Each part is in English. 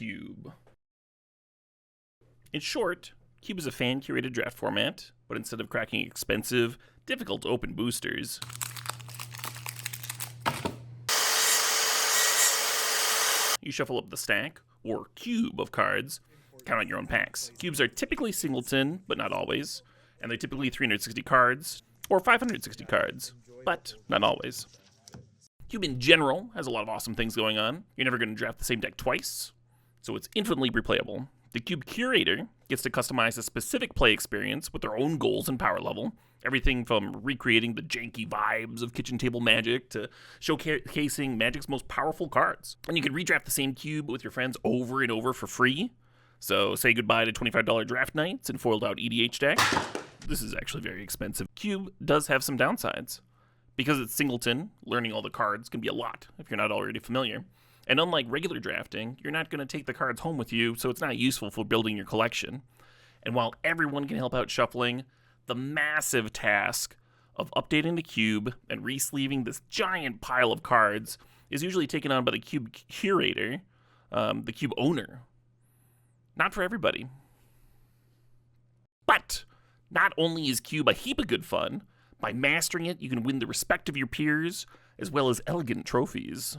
Cube. In short, Cube is a fan-curated draft format, but instead of cracking expensive, difficult-to-open boosters, you shuffle up the stack, or cube of cards, count out your own packs. Cubes are typically singleton, but not always, and they're typically 360 cards, or 560 cards, but not always. Cube in general has a lot of awesome things going on. You're never going to draft the same deck twice, so it's infinitely replayable. The Cube Curator gets to customize a specific play experience with their own goals and power level. Everything from recreating the janky vibes of kitchen table Magic to showcasing Magic's most powerful cards. And you can redraft the same cube with your friends over and over for free. So say goodbye to $25 draft nights and foiled out EDH deck. This is actually very expensive. Cube does have some downsides. Because it's singleton, learning all the cards can be a lot if you're not already familiar. And unlike regular drafting, you're not going to take the cards home with you, so it's not useful for building your collection. And while everyone can help out shuffling, the massive task of updating the cube and re-sleeving this giant pile of cards is usually taken on by the Cube Curator, the Cube owner. Not for everybody. But not only is Cube a heap of good fun, by mastering it, you can win the respect of your peers, as well as elegant trophies.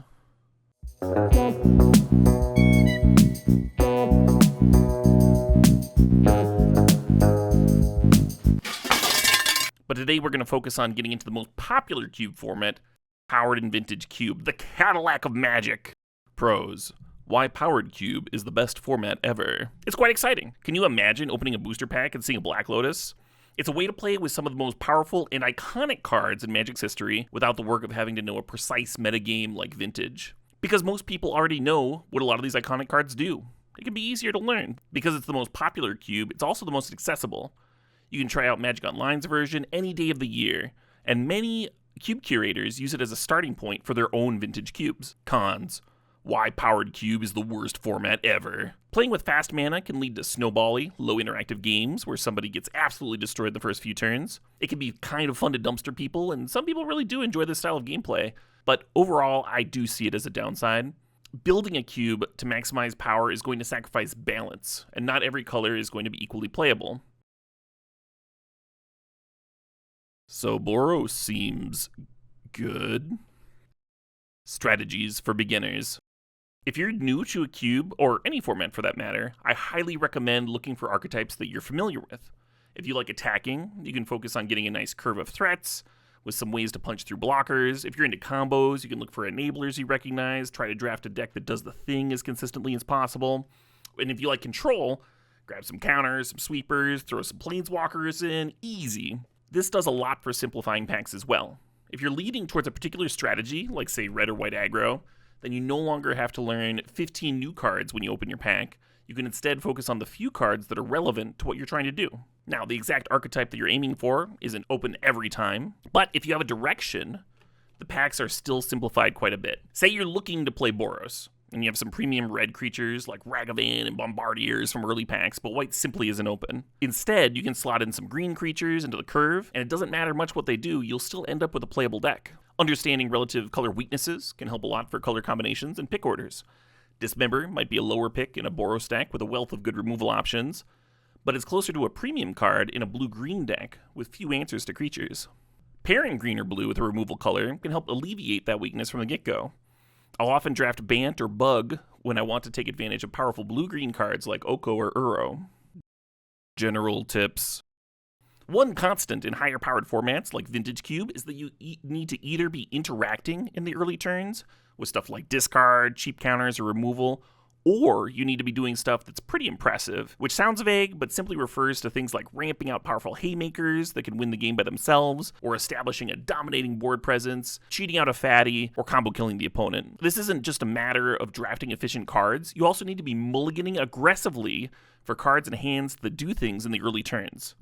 But today we're going to focus on getting into the most popular cube format, Powered and Vintage Cube, the Cadillac of Magic. Pros: why Powered Cube is the best format ever. It's quite exciting. Can you imagine opening a booster pack and seeing a Black Lotus? It's a way to play with some of the most powerful and iconic cards in Magic's history without the work of having to know a precise metagame like Vintage. Because most people already know what a lot of these iconic cards do. It can be easier to learn. Because it's the most popular cube, it's also the most accessible. You can try out Magic Online's version any day of the year, and many cube curators use it as a starting point for their own vintage cubes. Cons: why Powered Cube is the worst format ever. Playing with fast mana can lead to snowbally, low interactive games where somebody gets absolutely destroyed the first few turns. It can be kind of fun to dumpster people, and some people really do enjoy this style of gameplay. But overall, I do see it as a downside. Building a cube to maximize power is going to sacrifice balance, and not every color is going to be equally playable. So Boros seems good. Strategies for beginners. If you're new to a cube, or any format for that matter, I highly recommend looking for archetypes that you're familiar with. If you like attacking, you can focus on getting a nice curve of threats, with some ways to punch through blockers. If you're into combos, you can look for enablers you recognize, try to draft a deck that does the thing as consistently as possible. And if you like control, grab some counters, some sweepers, throw some planeswalkers in, easy. This does a lot for simplifying packs as well. If you're leading towards a particular strategy, like say red or white aggro, then you no longer have to learn 15 new cards when you open your pack. You can instead focus on the few cards that are relevant to what you're trying to do. Now, the exact archetype that you're aiming for isn't open every time, but if you have a direction, the packs are still simplified quite a bit. Say you're looking to play Boros, and you have some premium red creatures like Ragavan and Bombardiers from early packs, but white simply isn't open. Instead, you can slot in some green creatures into the curve, and it doesn't matter much what they do, you'll still end up with a playable deck. Understanding relative color weaknesses can help a lot for color combinations and pick orders. Dismember might be a lower pick in a Boros deck with a wealth of good removal options, but it's closer to a premium card in a blue-green deck with few answers to creatures. Pairing green or blue with a removal color can help alleviate that weakness from the get-go. I'll often draft Bant or Bug when I want to take advantage of powerful blue-green cards like Oko or Uro. General tips. One constant in higher-powered formats like Vintage Cube is that you need to either be interacting in the early turns with stuff like discard, cheap counters, or removal, or you need to be doing stuff that's pretty impressive, which sounds vague, but simply refers to things like ramping out powerful haymakers that can win the game by themselves, or establishing a dominating board presence, cheating out a fatty, or combo killing the opponent. This isn't just a matter of drafting efficient cards, you also need to be mulliganing aggressively for cards and hands that do things in the early turns.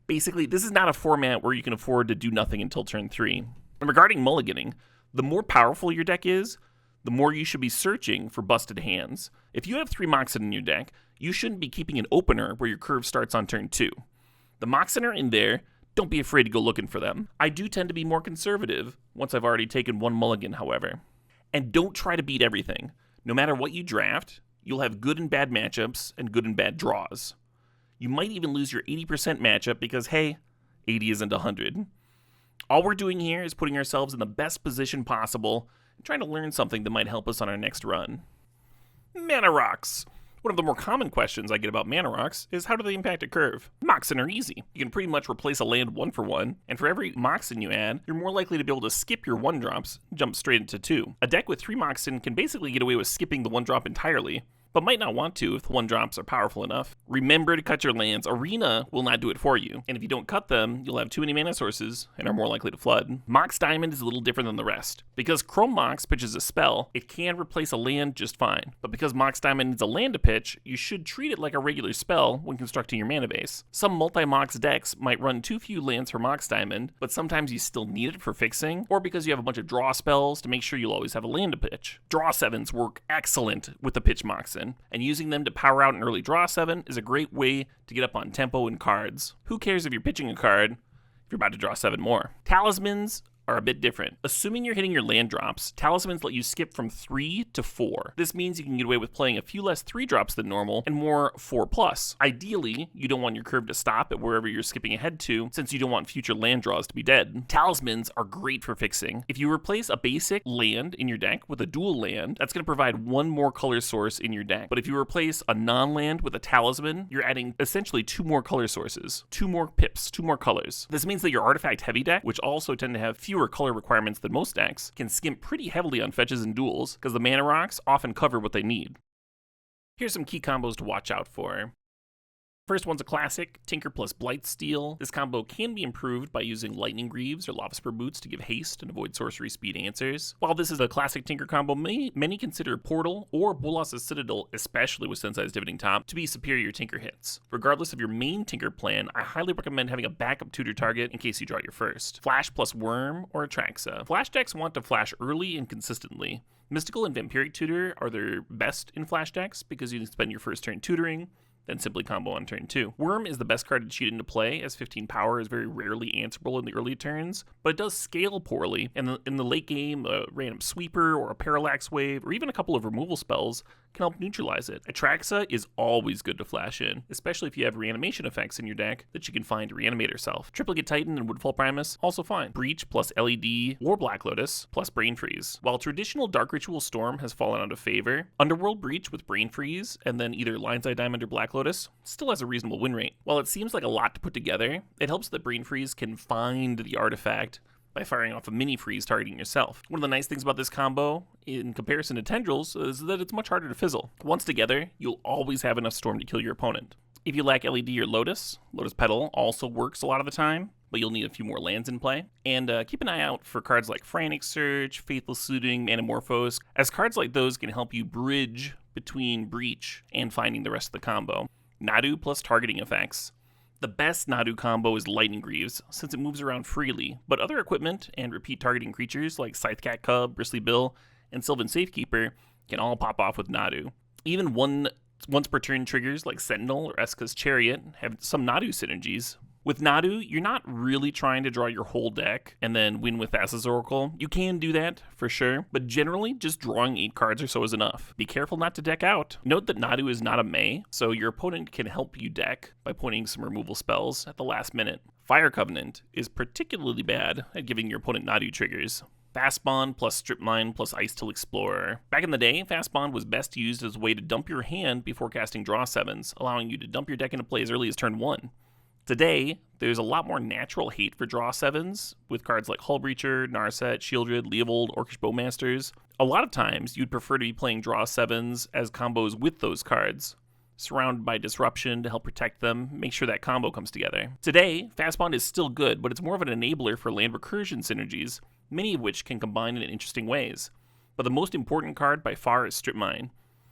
Basically, this is not a format where you can afford to do nothing until turn 3. And regarding mulliganing, the more powerful your deck is, the more you should be searching for busted hands. If you have 3 Moxen in your deck, you shouldn't be keeping an opener where your curve starts on turn 2. The Moxen are in there, don't be afraid to go looking for them. I do tend to be more conservative once I've already taken one mulligan, however. And don't try to beat everything. No matter what you draft, You'll have good and bad matchups and good and bad draws. You might even lose your 80% matchup because, hey, 80 isn't 100. All we're doing here is putting ourselves in the best position possible and trying to learn something that might help us on our next run. Mana rocks. One of the more common questions I get about mana rocks is how do they impact a curve? Moxen are easy. You can pretty much replace a land 1-for-1, and for every Moxen you add, you're more likely to be able to skip your 1-drops and jump straight into 2. A deck with 3 Moxen can basically get away with skipping the 1-drop entirely, but might not want to if the 1-drops are powerful enough. Remember to cut your lands. Arena will not do it for you, and if you don't cut them, you'll have too many mana sources and are more likely to flood. Mox Diamond is a little different than the rest. Because Chrome Mox pitches a spell, it can replace a land just fine, but because Mox Diamond needs a land to pitch, you should treat it like a regular spell when constructing your mana base. Some multi-Mox decks might run too few lands for Mox Diamond, but sometimes you still need it for fixing, or because you have a bunch of draw spells to make sure you'll always have a land to pitch. Draw 7s work excellent with the pitch Moxen, and using them to power out an early draw 7 is a great way to get up on tempo in cards. Who cares if you're pitching a card if you're about to draw 7 more? Talismans are a bit different. Assuming you're hitting your land drops, talismans let you skip from 3 to 4. This means you can get away with playing a few less 3-drops than normal and more 4+. Ideally, you don't want your curve to stop at wherever you're skipping ahead to, since you don't want future land draws to be dead. Talismans are great for fixing. If you replace a basic land in your deck with a dual land, that's going to provide 1 more color source in your deck. But if you replace a non-land with a talisman, you're adding essentially 2 more color sources, 2 more pips, 2 more colors. This means that your artifact heavy deck, which also tend to have fewer color requirements than most decks, can skimp pretty heavily on fetches and duels because the mana rocks often cover what they need. Here's some key combos to watch out for. First one's a classic, Tinker plus Blightsteel. This combo can be improved by using Lightning Greaves or Lava Spur Boots to give haste and avoid sorcery speed answers. While this is a classic Tinker combo, many consider Portal or Bolas' Citadel, especially with Sensei's Divoting Top, to be superior Tinker hits. Regardless of your main Tinker plan, I highly recommend having a backup tutor target in case you draw your first. Flash plus Worm or Atraxa. Flash decks want to flash early and consistently. Mystical and Vampiric Tutor are their best in flash decks because you can spend your first turn tutoring, then simply combo on turn 2. Worm is the best card to cheat into play, as 15 power is very rarely answerable in the early turns, but it does scale poorly, and in the late game, a random sweeper or a parallax wave, or even a couple of removal spells can help neutralize it. Atraxa is always good to flash in, especially if you have reanimation effects in your deck that you can find to reanimate herself. Triplicate Titan and Woodfall Primus, also fine. Breach plus LED or Black Lotus plus Brain Freeze. While traditional Dark Ritual Storm has fallen out of favor, Underworld Breach with Brain Freeze and then either Lion's Eye Diamond or Black Lotus still has a reasonable win rate. While it seems like a lot to put together, it helps that Brain Freeze can find the artifact by firing off a mini freeze targeting yourself. One of the nice things about this combo, in comparison to Tendrils, is that it's much harder to fizzle. Once together, you'll always have enough Storm to kill your opponent. If you lack LED or Lotus Petal also works a lot of the time, but you'll need a few more lands in play. And keep an eye out for cards like Frantic Search, Faithful Suiting, Manamorphose, as cards like those can help you bridge between Breach and finding the rest of the combo. Nadu plus targeting effects. The best Nadu combo is Lightning Greaves, since it moves around freely, but other equipment and repeat targeting creatures like Scythecat Cub, Bristly Bill, and Sylvan Safekeeper can all pop off with Nadu. Even once per turn triggers like Sentinel or Eska's Chariot have some Nadu synergies. With Nadu, you're not really trying to draw your whole deck and then win with Thassa's Oracle. You can do that, for sure, but generally, just drawing 8 cards or so is enough. Be careful not to deck out. Note that Nadu is not a May, so your opponent can help you deck by pointing some removal spells at the last minute. Fire Covenant is particularly bad at giving your opponent Nadu triggers. Fast Bond plus Strip Mine plus Ice Till Explorer. Back in the day, Fast Bond was best used as a way to dump your hand before casting draw 7s, allowing you to dump your deck into play as early as turn 1. Today, there's a lot more natural hate for draw 7s, with cards like Hull Breacher, Narset, Shieldred, Leovold, Orcish Bowmasters. A lot of times, you'd prefer to be playing draw 7s as combos with those cards, surrounded by disruption to help protect them, make sure that combo comes together. Today, Fast Bond is still good, but it's more of an enabler for land recursion synergies, many of which can combine in interesting ways. But the most important card by far is Strip Mine.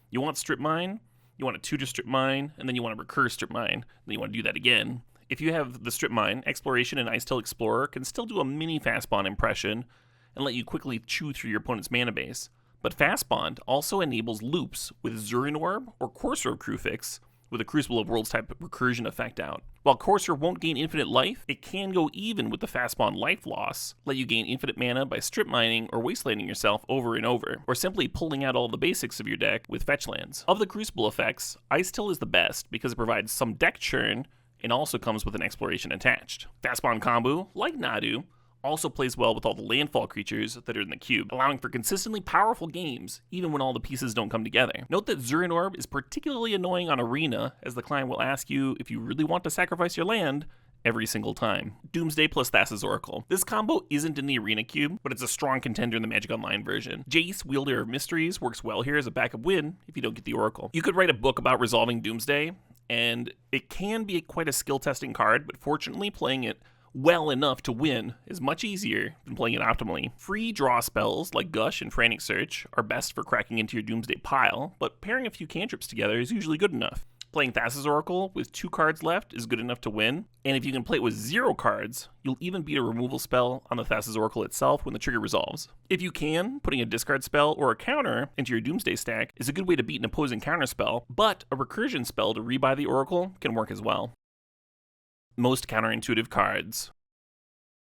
You want Strip Mine, you want to tutor Strip Mine, and then you want to recur Strip Mine, and then you want to do that again. If you have the Strip Mine, Exploration and Ice Till Explorer can still do a mini Fast Bond impression and let you quickly chew through your opponent's mana base. But Fast Bond also enables loops with Zurin Orb or Courser of Crufix, with a Crucible of Worlds type recursion effect out. While Courser won't gain infinite life, it can go even with the fast spawn life loss, let you gain infinite mana by strip mining or wastelanding yourself over and over, or simply pulling out all the basics of your deck with fetch lands. Of the Crucible effects, Ice-Till is the best because it provides some deck churn and also comes with an exploration attached. Fast spawn combo, like Nadu, also plays well with all the landfall creatures that are in the cube, allowing for consistently powerful games even when all the pieces don't come together. Note that Zurin Orb is particularly annoying on Arena, as the client will ask you if you really want to sacrifice your land every single time. Doomsday plus Thassa's Oracle. This combo isn't in the Arena cube, but it's a strong contender in the Magic Online version. Jace, Wielder of Mysteries, works well here as a backup win if you don't get the Oracle. You could write a book about resolving Doomsday, and it can be quite a skill testing card, but fortunately playing it well enough to win is much easier than playing it optimally. Free draw spells like Gush and Frantic Search are best for cracking into your Doomsday pile, but pairing a few cantrips together is usually good enough. Playing Thassa's Oracle with 2 cards left is good enough to win, and if you can play it with 0 cards, you'll even beat a removal spell on the Thassa's Oracle itself when the trigger resolves. If you can, putting a discard spell or a counter into your Doomsday stack is a good way to beat an opposing counter spell, but a recursion spell to rebuy the Oracle can work as well. Most counterintuitive cards.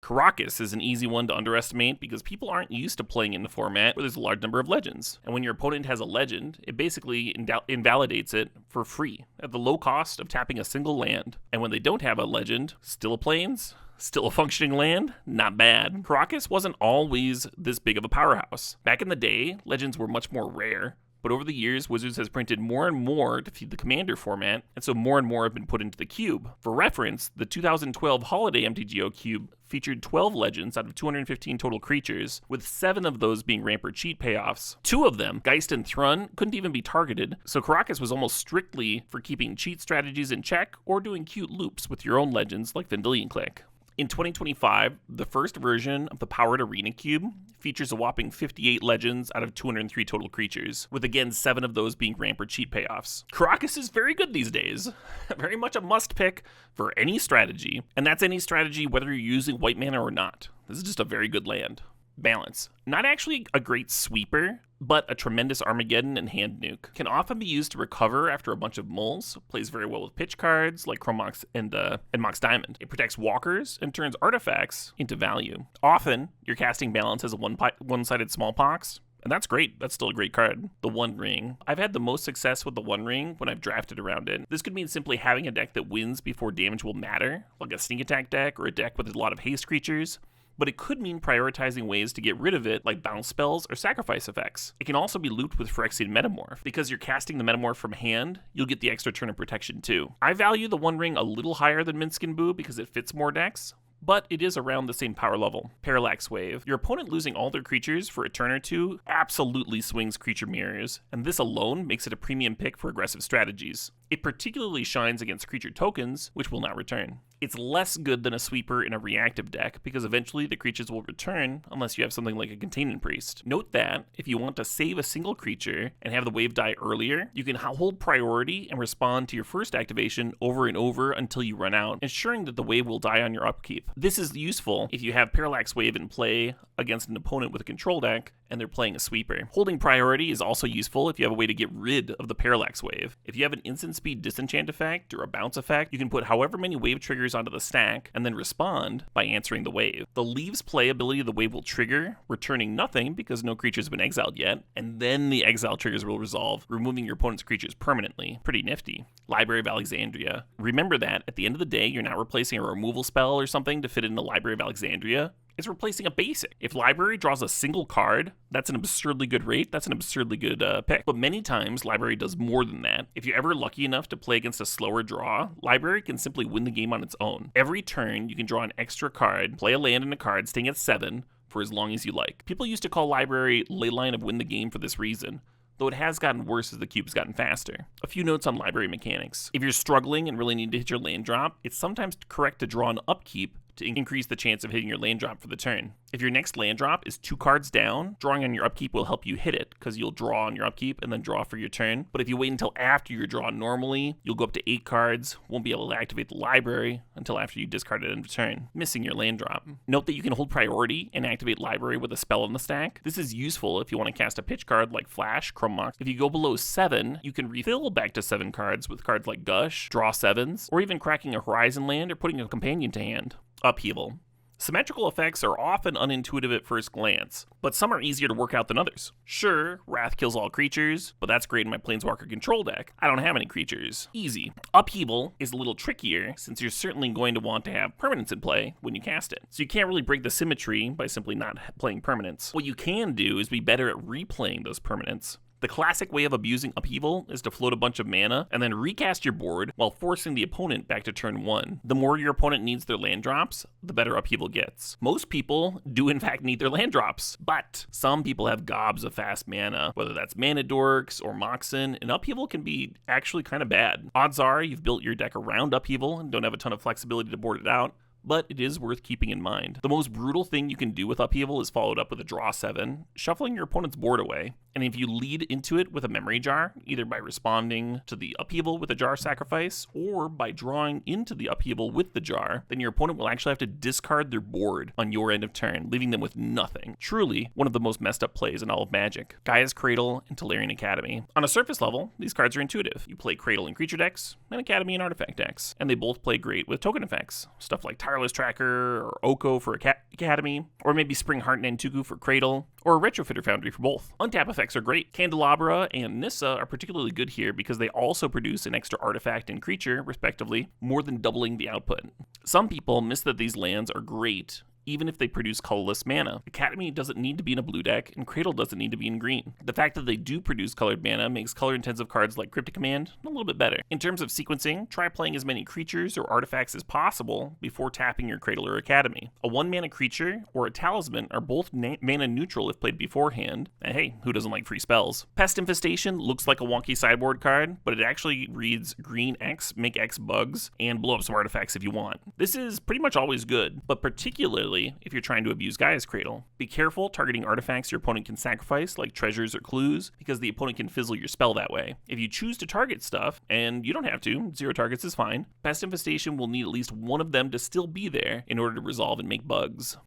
Karakas is an easy one to underestimate because people aren't used to playing in the format where there's a large number of legends. And when your opponent has a legend, it basically invalidates it for free at the low cost of tapping a single land. And when they don't have a legend, still a plains, still a functioning land, not bad. Karakas wasn't always this big of a powerhouse. Back in the day, legends were much more rare. But over the years, Wizards has printed more and more to feed the Commander format, and so more and more have been put into the cube. For reference, the 2012 Holiday MTGO cube featured 12 legends out of 215 total creatures, with 7 of those being ramp or cheat payoffs. 2 of them, Geist and Thrun, couldn't even be targeted, so Karakas was almost strictly for keeping cheat strategies in check or doing cute loops with your own legends like Vendilion Click. In 2025, the first version of the Powered Arena Cube features a whopping 58 legends out of 203 total creatures, with again 7 of those being ramp or cheat payoffs. Karakas is very good these days. Very much a must pick for any strategy, and that's any strategy whether you're using white mana or not. This is just a very good land. Balance. Not actually a great sweeper, but a tremendous Armageddon and hand nuke. Can often be used to recover after a bunch of mulls. Plays very well with pitch cards like Chrome Mox and Mox Diamond. It protects walkers and turns artifacts into value. Often, your casting balance has a one-sided smallpox, and that's great. That's still a great card. The One Ring. I've had the most success with the One Ring when I've drafted around it. This could mean simply having a deck that wins before damage will matter, like a sneak attack deck or a deck with a lot of haste creatures. But it could mean prioritizing ways to get rid of it, like bounce spells or sacrifice effects. It can also be looped with Phyrexian Metamorph. Because you're casting the Metamorph from hand, you'll get the extra turn of protection too. I value the One Ring a little higher than Minsc and Boo because it fits more decks, but it is around the same power level. Parallax Wave. Your opponent losing all their creatures for a turn or two absolutely swings creature mirrors, and this alone makes it a premium pick for aggressive strategies. It particularly shines against creature tokens, which will not return. It's less good than a sweeper in a reactive deck, because eventually the creatures will return unless you have something like a Containment Priest. Note that, if you want to save a single creature and have the wave die earlier, you can hold priority and respond to your first activation over and over until you run out, ensuring that the wave will die on your upkeep. This is useful if you have Parallax Wave in play against an opponent with a control deck and they're playing a sweeper. Holding priority is also useful if you have a way to get rid of the Parallax Wave. If you have an instant speed disenchant effect or a bounce effect, you can put however many wave triggers onto the stack and then respond by answering the wave. The Leaves Play ability of the wave will trigger, returning nothing because no creatures have been exiled yet, and then the exile triggers will resolve, removing your opponent's creatures permanently. Pretty nifty. Library of Alexandria. Remember that at the end of the day, you're not replacing a removal spell or something to fit in the Library of Alexandria. It's replacing a basic. If Library draws a single card, that's an absurdly good rate. That's an absurdly good pick. But many times, Library does more than that. If you're ever lucky enough to play against a slower draw, Library can simply win the game on its own. Every turn, you can draw an extra card, play a land and a card, staying at 7 for as long as you like. People used to call Library Leyline of Win the Game for this reason, though it has gotten worse as the cube's gotten faster. A few notes on Library mechanics. If you're struggling and really need to hit your land drop, it's sometimes correct to draw an upkeep to increase the chance of hitting your land drop for the turn. If your next land drop is 2 cards down, drawing on your upkeep will help you hit it, because you'll draw on your upkeep and then draw for your turn. But if you wait until after your draw normally, you'll go up to 8 cards, won't be able to activate the library until after you discard it end of turn, missing your land drop. Note that you can hold priority and activate library with a spell in the stack. This is useful if you want to cast a pitch card like Flash, Chrome Mox. If you go below 7, you can refill back to 7 cards with cards like Gush, draw 7s, or even cracking a Horizon land or putting a companion to hand. Upheaval. Symmetrical effects are often unintuitive at first glance, but some are easier to work out than others. Sure, Wrath kills all creatures, but that's great in my Planeswalker control deck. I don't have any creatures. Easy. Upheaval is a little trickier, since you're certainly going to want to have permanents in play when you cast it. So you can't really break the symmetry by simply not playing permanents. What you can do is be better at replaying those permanents. The classic way of abusing Upheaval is to float a bunch of mana and then recast your board while forcing the opponent back to turn 1. The more your opponent needs their land drops, the better Upheaval gets. Most people do in fact need their land drops, but some people have gobs of fast mana, whether that's Mana Dorks or Moxen, and Upheaval can be actually kind of bad. Odds are you've built your deck around Upheaval and don't have a ton of flexibility to board it out, but it is worth keeping in mind. The most brutal thing you can do with Upheaval is followed up with a draw 7, shuffling your opponent's board away. And if you lead into it with a memory jar, either by responding to the Upheaval with a jar sacrifice, or by drawing into the Upheaval with the jar, then your opponent will actually have to discard their board on your end of turn, leaving them with nothing. Truly, one of the most messed up plays in all of Magic. Gaia's Cradle and Tolarian Academy. On a surface level, these cards are intuitive. You play Cradle in creature decks, and Academy in artifact decks, and they both play great with token effects. Stuff like Tireless Tracker, or Oko for Academy, or maybe Spring Heart and Nantuku for Cradle, or a Retrofitter Foundry for both. Untap effects are great. Candelabra and Nissa are particularly good here because they also produce an extra artifact and creature, respectively, more than doubling the output. Some people miss that these lands are great, even if they produce colorless mana. Academy doesn't need to be in a blue deck, and Cradle doesn't need to be in green. The fact that they do produce colored mana makes color-intensive cards like Cryptic Command a little bit better. In terms of sequencing, try playing as many creatures or artifacts as possible before tapping your Cradle or Academy. A 1-mana creature or a talisman are both mana neutral if played beforehand, and hey, who doesn't like free spells? Pest Infestation looks like a wonky sideboard card, but it actually reads green X, make X bugs, and blow up some artifacts if you want. This is pretty much always good, but particularly if you're trying to abuse Gaia's Cradle. Be careful targeting artifacts your opponent can sacrifice, like treasures or clues, because the opponent can fizzle your spell that way. If you choose to target stuff, and you don't have to, 0 targets is fine, Pest Infestation will need at least one of them to still be there in order to resolve and make bugs.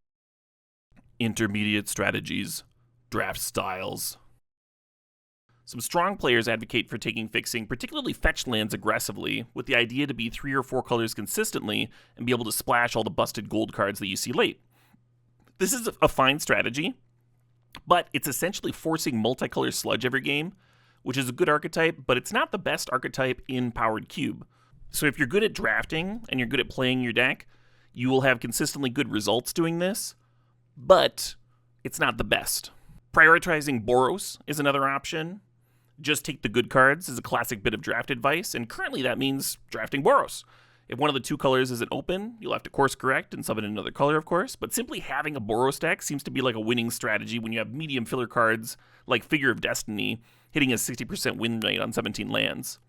Intermediate strategies. Draft styles. Some strong players advocate for taking fixing, particularly fetch lands aggressively, with the idea to be 3 or 4 colors consistently and be able to splash all the busted gold cards that you see late. This is a fine strategy, but it's essentially forcing multicolor sludge every game, which is a good archetype, but it's not the best archetype in Powered Cube. So if you're good at drafting and you're good at playing your deck, you will have consistently good results doing this, but it's not the best. Prioritizing Boros is another option. Just take the good cards is a classic bit of draft advice, and currently that means drafting Boros. If one of the 2 colors isn't open, you'll have to course correct and summon another color, of course, but simply having a Boros deck seems to be like a winning strategy when you have medium filler cards like Figure of Destiny hitting a 60% win rate on 17 lands.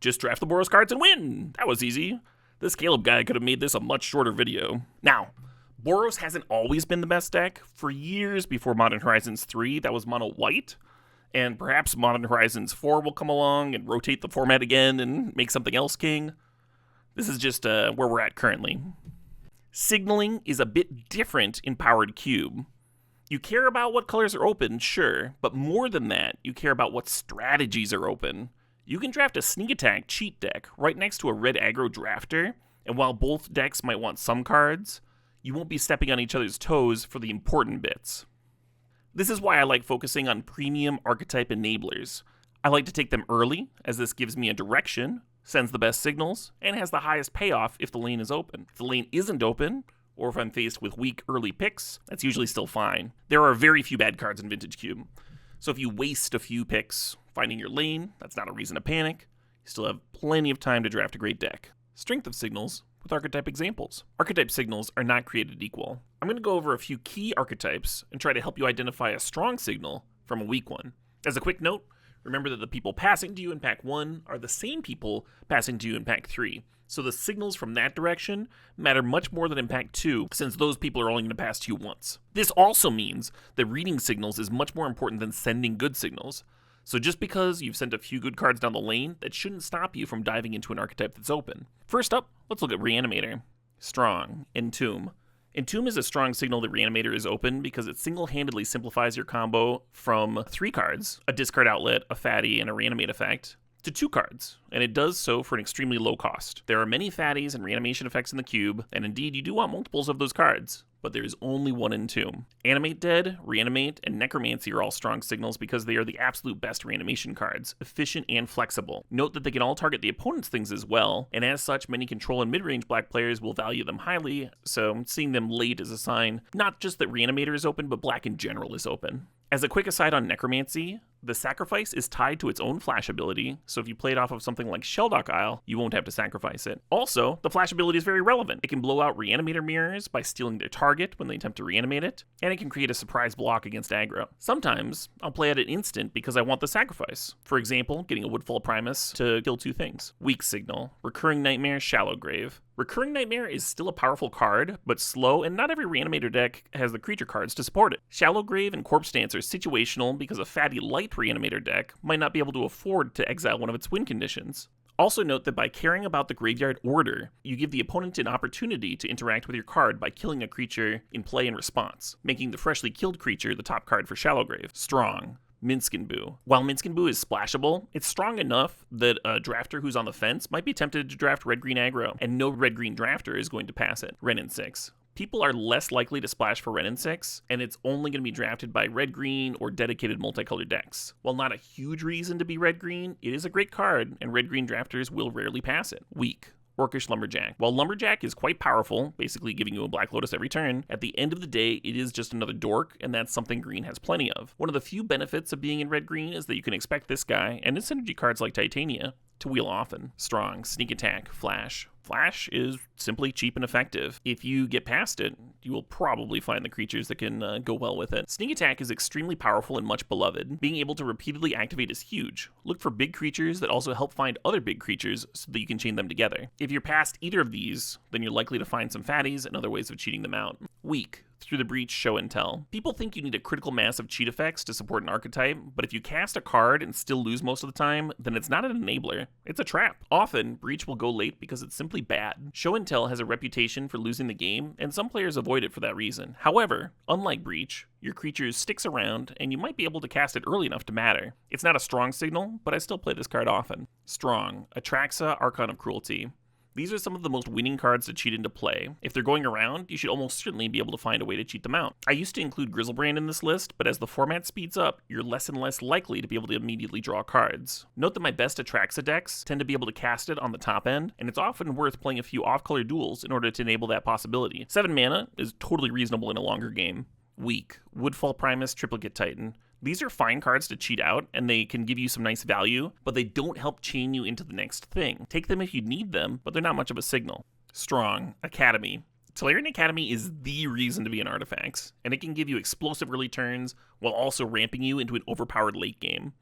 Just draft the Boros cards and win! That was easy. This Caleb guy could have made this a much shorter video. Now, Boros hasn't always been the best deck. For years before Modern Horizons 3, that was mono white. And perhaps Modern Horizons 4 will come along and rotate the format again and make something else king. This is just where we're at currently. Signaling is a bit different in Powered Cube. You care about what colors are open, sure, but more than that, you care about what strategies are open. You can draft a sneak attack cheat deck right next to a red aggro drafter, and while both decks might want some cards, you won't be stepping on each other's toes for the important bits. This is why I like focusing on premium Archetype Enablers. I like to take them early, as this gives me a direction, sends the best signals, and has the highest payoff if the lane is open. If the lane isn't open, or if I'm faced with weak early picks, that's usually still fine. There are very few bad cards in Vintage Cube, so if you waste a few picks finding your lane, that's not a reason to panic. You still have plenty of time to draft a great deck. Strength of signals with archetype examples. Archetype signals are not created equal. I'm going to go over a few key archetypes and try to help you identify a strong signal from a weak one. As a quick note, Remember that the people passing to you in pack 1 are the same people passing to you in pack 3. So the signals from that direction matter much more than in pack 2, since those people are only going to pass to you once. This also means that reading signals is much more important than sending good signals. So just because you've sent a few good cards down the lane, that shouldn't stop you from diving into an archetype that's open. First up, let's look at Reanimator. Strong. Entomb. Entomb is a strong signal that Reanimator is open because it single-handedly simplifies your combo from 3 cards, a discard outlet, a fatty, and a reanimate effect, to 2 cards, and it does so for an extremely low cost. There are many fatties and reanimation effects in the cube, and indeed you do want multiples of those cards, but there is only one Entomb. Animate Dead, Reanimate, and Necromancy are all strong signals because they are the absolute best reanimation cards, efficient and flexible. Note that they can all target the opponent's things as well, and as such, many control and mid-range black players will value them highly, so seeing them late is a sign not just that Reanimator is open, but black in general is open. As a quick aside on Necromancy, the sacrifice is tied to its own flash ability, so if you play it off of something like Shelldock Isle, you won't have to sacrifice it. Also, the flash ability is very relevant. It can blow out Reanimator mirrors by stealing their target when they attempt to reanimate it, and it can create a surprise block against aggro. Sometimes, I'll play at an instant because I want the sacrifice. For example, getting a Woodfall Primus to kill 2 things. Weak Signal, Recurring Nightmare, Shallow Grave. Recurring Nightmare is still a powerful card, but slow, and not every Reanimator deck has the creature cards to support it. Shallow Grave and Corpse Dance are situational because a fatty light Reanimator deck might not be able to afford to exile one of its win conditions. Also note that by caring about the graveyard order, you give the opponent an opportunity to interact with your card by killing a creature in play in response, making the freshly killed creature the top card for Shallow Grave. Strong. Minskin Boo. While Minskin Boo is splashable, it's strong enough that a drafter who's on the fence might be tempted to draft red-green aggro, and no red-green drafter is going to pass it. Renin 6. People are less likely to splash for Renin 6, and it's only going to be drafted by red-green or dedicated multicolored decks. While not a huge reason to be red-green, it is a great card, and red-green drafters will rarely pass it. Weak. Orcish Lumberjack. While Lumberjack is quite powerful, basically giving you a Black Lotus every turn, at the end of the day, it is just another dork, and that's something green has plenty of. One of the few benefits of being in red-green is that you can expect this guy, and his synergy cards like Titania, to wheel often. Strong. Sneak Attack. Flash. Flash is simply cheap and effective. If you get past it, you will probably find the creatures that can go well with it. Sneak Attack is extremely powerful and much beloved. Being able to repeatedly activate is huge. Look for big creatures that also help find other big creatures so that you can chain them together. If you're past either of these, then you're likely to find some fatties and other ways of cheating them out. Weak. Through the Breach, Show and Tell. People think you need a critical mass of cheat effects to support an archetype, but if you cast a card and still lose most of the time, then it's not an enabler, it's a trap. Often, Breach will go late because it's simply bad. Show and Tell has a reputation for losing the game, and some players avoid it for that reason. However, unlike Breach, your creature sticks around, and you might be able to cast it early enough to matter. It's not a strong signal, but I still play this card often. Strong. Atraxa, Archon of Cruelty. These are some of the most winning cards to cheat into play. If they're going around, you should almost certainly be able to find a way to cheat them out. I used to include Grizzlebrand in this list, but as the format speeds up, you're less and less likely to be able to immediately draw cards. Note that my best Atraxa decks tend to be able to cast it on the top end, and it's often worth playing a few off-color duels in order to enable that possibility. 7 mana is totally reasonable in a longer game. Weak. Woodfall Primus, Triplicate Titan. These are fine cards to cheat out, and they can give you some nice value, but they don't help chain you into the next thing. Take them if you need them, but they're not much of a signal. Strong. Academy. Tolarian Academy is the reason to be in Artifacts, and it can give you explosive early turns while also ramping you into an overpowered late game.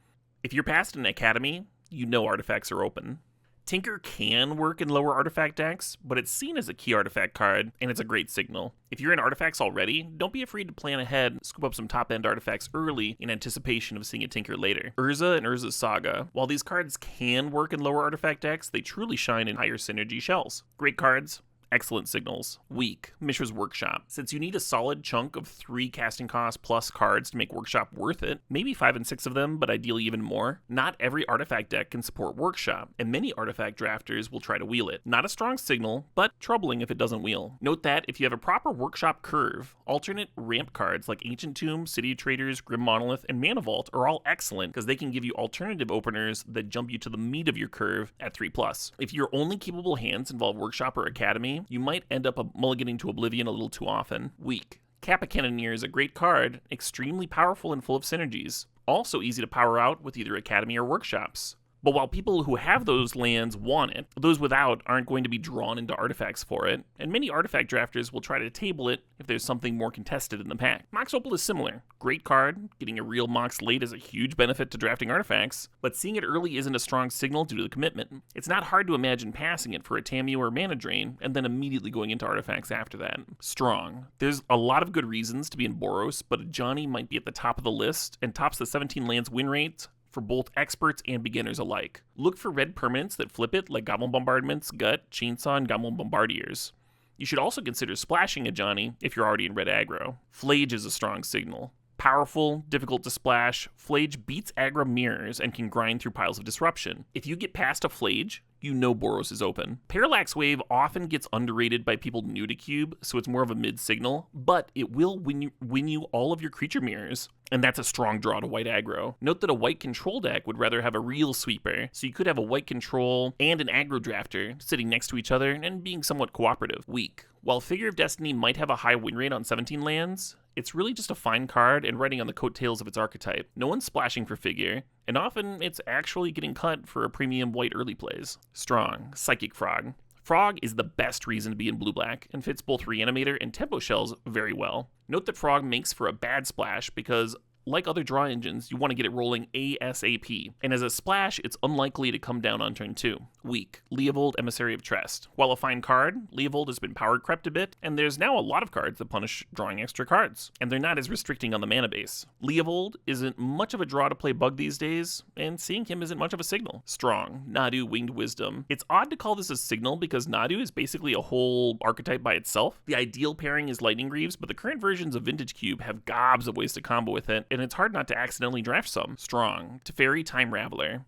If you're past an Academy, you know Artifacts are open. Tinker can work in lower artifact decks, but it's seen as a key artifact card, and it's a great signal. If you're in artifacts already, don't be afraid to plan ahead, scoop up some top-end artifacts early in anticipation of seeing a Tinker later. Urza and Urza's Saga. While these cards can work in lower artifact decks, they truly shine in higher synergy shells. Great cards. Excellent signals. Weak. Mishra's Workshop. Since you need a solid chunk of 3 casting cost plus cards to make Workshop worth it, maybe 5 and 6 of them, but ideally even more, not every artifact deck can support Workshop, and many artifact drafters will try to wheel it. Not a strong signal, but troubling if it doesn't wheel. Note that if you have a proper Workshop curve, alternate ramp cards like Ancient Tomb, City of Traders, Grim Monolith, and Mana Vault are all excellent because they can give you alternative openers that jump you to the meat of your curve at 3+. If your only capable hands involve Workshop or Academy, you might end up mulliganing to Oblivion a little too often. Weak. Kappa Cannoneer is a great card, extremely powerful and full of synergies. Also easy to power out with either Academy or Workshops. But while people who have those lands want it, those without aren't going to be drawn into artifacts for it, and many artifact drafters will try to table it if there's something more contested in the pack. Mox Opal is similar. Great card, getting a real Mox late is a huge benefit to drafting artifacts, but seeing it early isn't a strong signal due to the commitment. It's not hard to imagine passing it for a Tamiyo or Mana Drain, and then immediately going into artifacts after that. Strong. There's a lot of good reasons to be in Boros, but a Johnny might be at the top of the list, and tops the 17 lands win rate for both experts and beginners alike. Look for red permanents that flip it, like Goblin Bombardments, Gut, Chainsaw, and Goblin Bombardiers. You should also consider splashing a Johnny if you're already in red aggro. Flage is a strong signal. Powerful, difficult to splash, Flage beats aggro mirrors and can grind through piles of disruption. If you get past a Flage, you know Boros is open. Parallax Wave often gets underrated by people new to Cube, so it's more of a mid-signal, but it will win you all of your creature mirrors, and that's a strong draw to white aggro. Note that a white control deck would rather have a real sweeper, so you could have a white control and an aggro drafter sitting next to each other and being somewhat cooperative. Weak. While Figure of Destiny might have a high win rate on 17 lands, it's really just a fine card and riding on the coattails of its archetype. No one's splashing for Figure, and often it's actually getting cut for a premium white early plays. Strong. Psychic Frog. Frog is the best reason to be in blue-black, and fits both Reanimator and Tempo Shells very well. Note that Frog makes for a bad splash because, like other draw engines, you want to get it rolling ASAP, and as a splash, it's unlikely to come down on turn 2. Weak. Leovold, Emissary of Trest. While a fine card, Leovold has been power crept a bit, and there's now a lot of cards that punish drawing extra cards, and they're not as restricting on the mana base. Leovold isn't much of a draw to play Bug these days, and seeing him isn't much of a signal. Strong. Nadu, Winged Wisdom. It's odd to call this a signal because Nadu is basically a whole archetype by itself. The ideal pairing is Lightning Greaves, but the current versions of Vintage Cube have gobs of ways to combo with it, and it's hard not to accidentally draft some. Strong. Teferi, Time Raveler.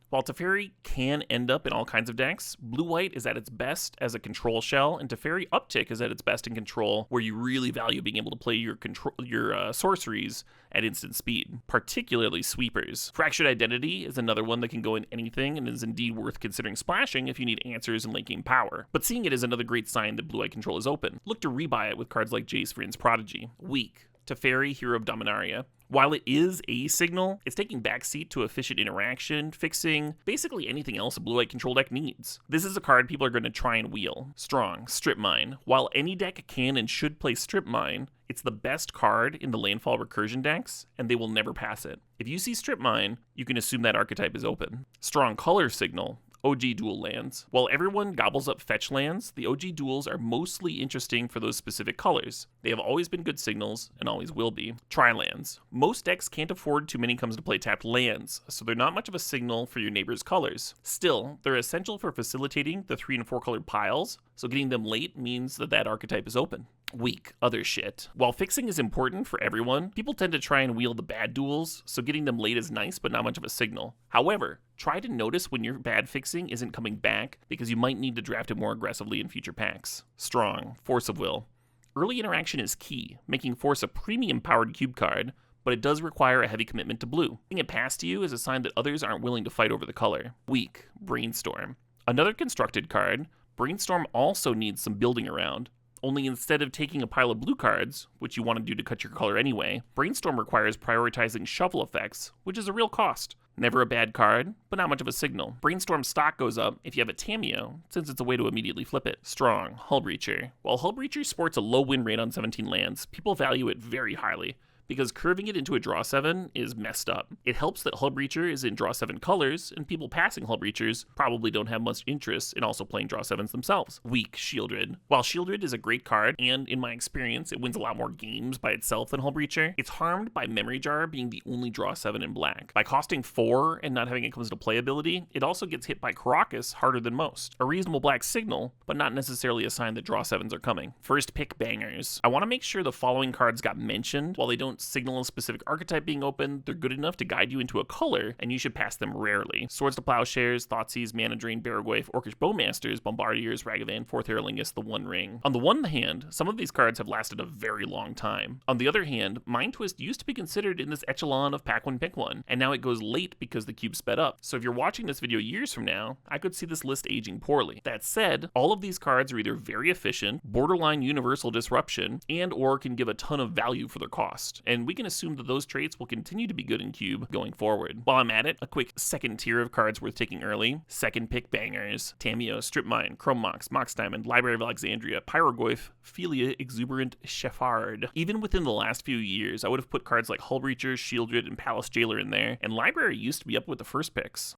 While Teferi can end up in all kinds of decks, Blue-White is at its best as a control shell, and Teferi Uptick is at its best in control, where you really value being able to play your sorceries at instant speed, particularly sweepers. Fractured Identity is another one that can go in anything and is indeed worth considering splashing if you need answers and late game power. But seeing it is another great sign that Blue-White control is open. Look to rebuy it with cards like Jace Vryn's Prodigy. Weak. Teferi, Hero of Dominaria. While it is a signal, it's taking backseat to efficient interaction, fixing basically anything else a blue-white control deck needs. This is a card people are going to try and wheel. Strong. Strip Mine. While any deck can and should play Strip Mine, it's the best card in the landfall recursion decks, and they will never pass it. If you see Strip Mine, you can assume that archetype is open. Strong. Color Signal. OG dual lands. While everyone gobbles up fetch lands, the OG duals are mostly interesting for those specific colors. They have always been good signals, and always will be. Tri-lands. Most decks can't afford too many comes to play tapped lands, so they're not much of a signal for your neighbor's colors. Still, they're essential for facilitating the 3 and 4 colored piles, so getting them late means that that archetype is open. Weak. Other shit. While fixing is important for everyone, people tend to try and wheel the bad duels, so getting them late is nice but not much of a signal. However, try to notice when your bad fixing isn't coming back, because you might need to draft it more aggressively in future packs. Strong. Force of Will. Early interaction is key, making Force a premium powered cube card, but it does require a heavy commitment to blue. Getting it past you is a sign that others aren't willing to fight over the color. Weak. Brainstorm. Another constructed card, Brainstorm also needs some building around. Only instead of taking a pile of blue cards, which you want to do to cut your color anyway, Brainstorm requires prioritizing shuffle effects, which is a real cost. Never a bad card, but not much of a signal. Brainstorm stock goes up if you have a Tamiyo, since it's a way to immediately flip it. Strong. Hullbreacher. While Hullbreacher sports a low win rate on 17 lands, people value it very highly, because curving it into a draw 7 is messed up. It helps that Hullbreacher is in draw 7 colors, and people passing Hullbreachers probably don't have much interest in also playing draw 7s themselves. Weak. Shieldred. While Shieldred is a great card, and in my experience it wins a lot more games by itself than Hullbreacher, it's harmed by Memory Jar being the only draw 7 in black. By costing 4 and not having it comes to play ability, it also gets hit by Karakas harder than most. A reasonable black signal, but not necessarily a sign that draw 7s are coming. First pick bangers. I want to make sure the following cards got mentioned. While they don't signal a specific archetype being open, they're good enough to guide you into a color, and you should pass them rarely. Swords to Plowshares, Thoughtseize, Mana Drain, Baragwaif, Orcish Bowmasters, Bombardiers, Ragavan, Fourth Aerlingus, the One Ring. On the one hand, some of these cards have lasted a very long time. On the other hand, Mind Twist used to be considered in this echelon of pack one, pick one, and now it goes late because the cube sped up. So if you're watching this video years from now, I could see this list aging poorly. That said, all of these cards are either very efficient, borderline universal disruption, and or can give a ton of value for their cost. best, and we can assume that those traits will continue to be good in Cube going forward. While I'm at it, a quick second tier of cards worth taking early. Second pick bangers: Tamiyo, Strip Mine, Chrome Mox, Mox Diamond, Library of Alexandria, Pyrogoyf, Philia, Exuberant, Sheffard. Even within the last few years, I would have put cards like Hullbreacher, Shieldred, and Palace Jailer in there, and Library used to be up with the first picks.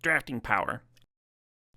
Drafting power.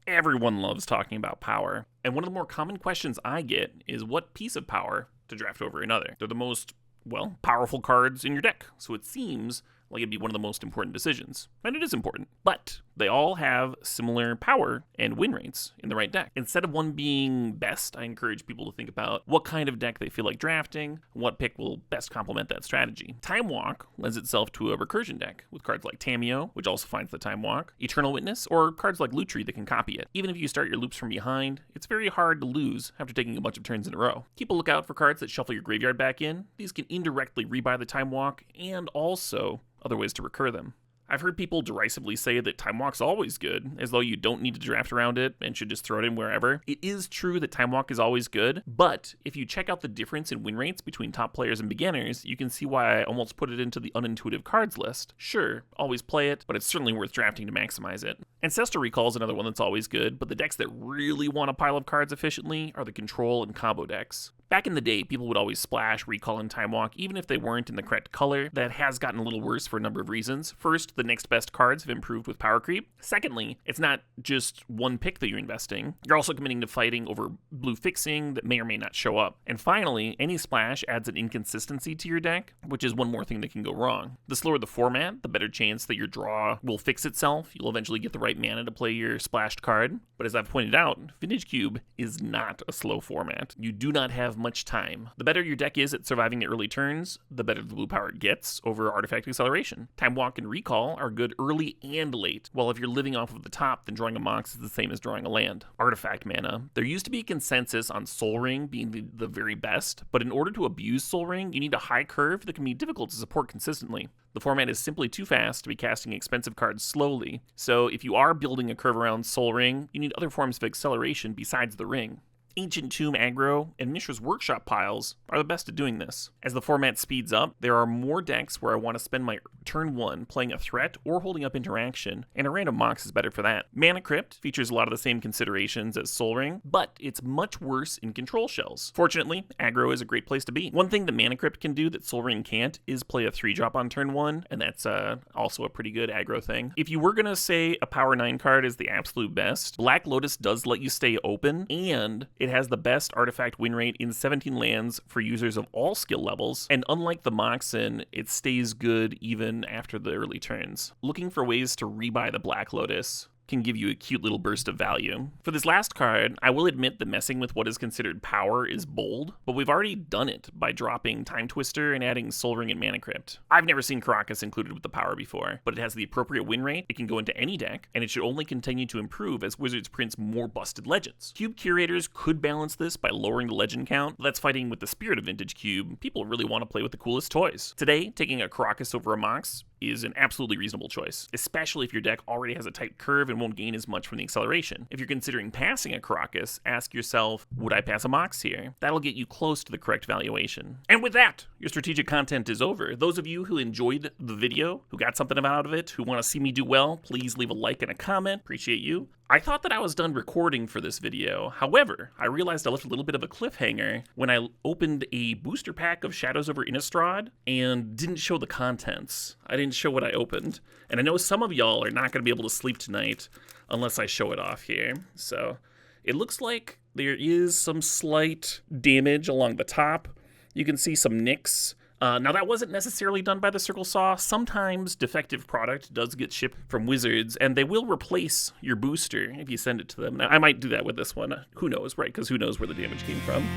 Everyone loves talking about power, and one of the more common questions I get is what piece of power to draft over another. They're the most, well, powerful cards in your deck, so it seems like it'd be one of the most important decisions. And it is important, but they all have similar power and win rates in the right deck. Instead of one being best, I encourage people to think about what kind of deck they feel like drafting, and what pick will best complement that strategy. Time Walk lends itself to a recursion deck, with cards like Tamiyo, which also finds the Time Walk, Eternal Witness, or cards like Loot Tree that can copy it. Even if you start your loops from behind, it's very hard to lose after taking a bunch of turns in a row. Keep a lookout for cards that shuffle your graveyard back in. These can indirectly rebuy the Time Walk, and also other ways to recur them. I've heard people derisively say that Time Walk's always good, as though you don't need to draft around it and should just throw it in wherever. It is true that Time Walk is always good, but if you check out the difference in win rates between top players and beginners, you can see why I almost put it into the unintuitive cards list. Sure, always play it, but it's certainly worth drafting to maximize it. Ancestral Recall is another one that's always good, but the decks that really want a pile of cards efficiently are the control and combo decks. Back in the day, people would always splash, recall, and Time Walk, even if they weren't in the correct color. That has gotten a little worse for a number of reasons. First, the next best cards have improved with power creep. Secondly, it's not just one pick that you're investing. You're also committing to fighting over blue fixing that may or may not show up. And finally, any splash adds an inconsistency to your deck, which is one more thing that can go wrong. The slower the format, the better chance that your draw will fix itself. You'll eventually get the right mana to play your splashed card. But as I've pointed out, Vintage Cube is not a slow format. You do not have much time. The better your deck is at surviving the early turns, the better the blue power gets over artifact acceleration. Time Walk and Recall are good early and late, while if you're living off of the top, then drawing a Mox is the same as drawing a land. Artifact mana. There used to be a consensus on Soul Ring being the very best, but in order to abuse Soul Ring, you need a high curve that can be difficult to support consistently. The format is simply too fast to be casting expensive cards slowly, so if you are building a curve around Soul Ring, you need other forms of acceleration besides the ring. Ancient Tomb aggro and Mishra's Workshop piles are the best at doing this. As the format speeds up, there are more decks where I want to spend my turn 1 playing a threat or holding up interaction, and a random Mox is better for that. Mana Crypt features a lot of the same considerations as Soul Ring, but it's much worse in control shells. Fortunately, aggro is a great place to be. One thing that Mana Crypt can do that Soul Ring can't is play a 3-drop on turn 1, and that's also a pretty good aggro thing. If you were going to say a Power 9 card is the absolute best, Black Lotus does let you stay open, and it has the best artifact win rate in 17 lands for users of all skill levels, and unlike the Moxen, it stays good even after the early turns. Looking for ways to rebuy the Black Lotus can give you a cute little burst of value. For this last card, I will admit that messing with what is considered power is bold, but we've already done it by dropping Time Twister and adding Soul Ring and Mana Crypt. I've never seen Karakas included with the power before, but it has the appropriate win rate, it can go into any deck, and it should only continue to improve as Wizards prints more busted legends. Cube curators could balance this by lowering the legend count, but that's fighting with the spirit of Vintage Cube. People really want to play with the coolest toys. Today, taking a Karakas over a Mox is an absolutely reasonable choice, especially if your deck already has a tight curve and won't gain as much from the acceleration. If you're considering passing a Karakas, ask yourself, would I pass a Mox here? That'll get you close to the correct valuation. And with that, your strategic content is over. Those of you who enjoyed the video, who got something out of it, who want to see me do well, please leave a like and a comment. Appreciate you. I thought that I was done recording for this video. However, I realized I left a little bit of a cliffhanger when I opened a booster pack of Shadows over Innistrad and didn't show the contents. I didn't show what I opened. And I know some of y'all are not going to be able to sleep tonight unless I show it off here. So it looks like there is some slight damage along the top. You can see some nicks. Now, that wasn't necessarily done by the Circle Saw. Sometimes defective product does get shipped from Wizards, and they will replace your booster if you send it to them. Now, I might do that with this one. Who knows, right? Because who knows where the damage came from.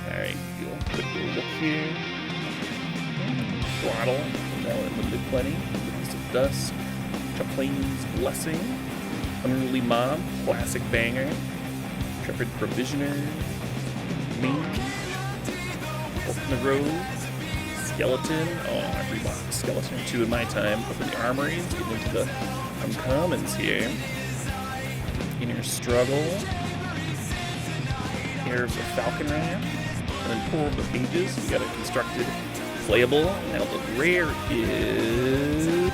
All right, do a quick little look here. Throttle, now in limited plenty. Witness of Dusk, Chaplain's Blessing, Unruly Mob, classic banger, Intrepid Provisioner, Mage, Open the Road, Skeleton. Oh, every box Skeleton or 2 in my time. Open the Armories, get into the uncommons here. Inner Struggle, Heir of the Falcon Ram, and then pull the pages. We got a constructed playable. Now the rare is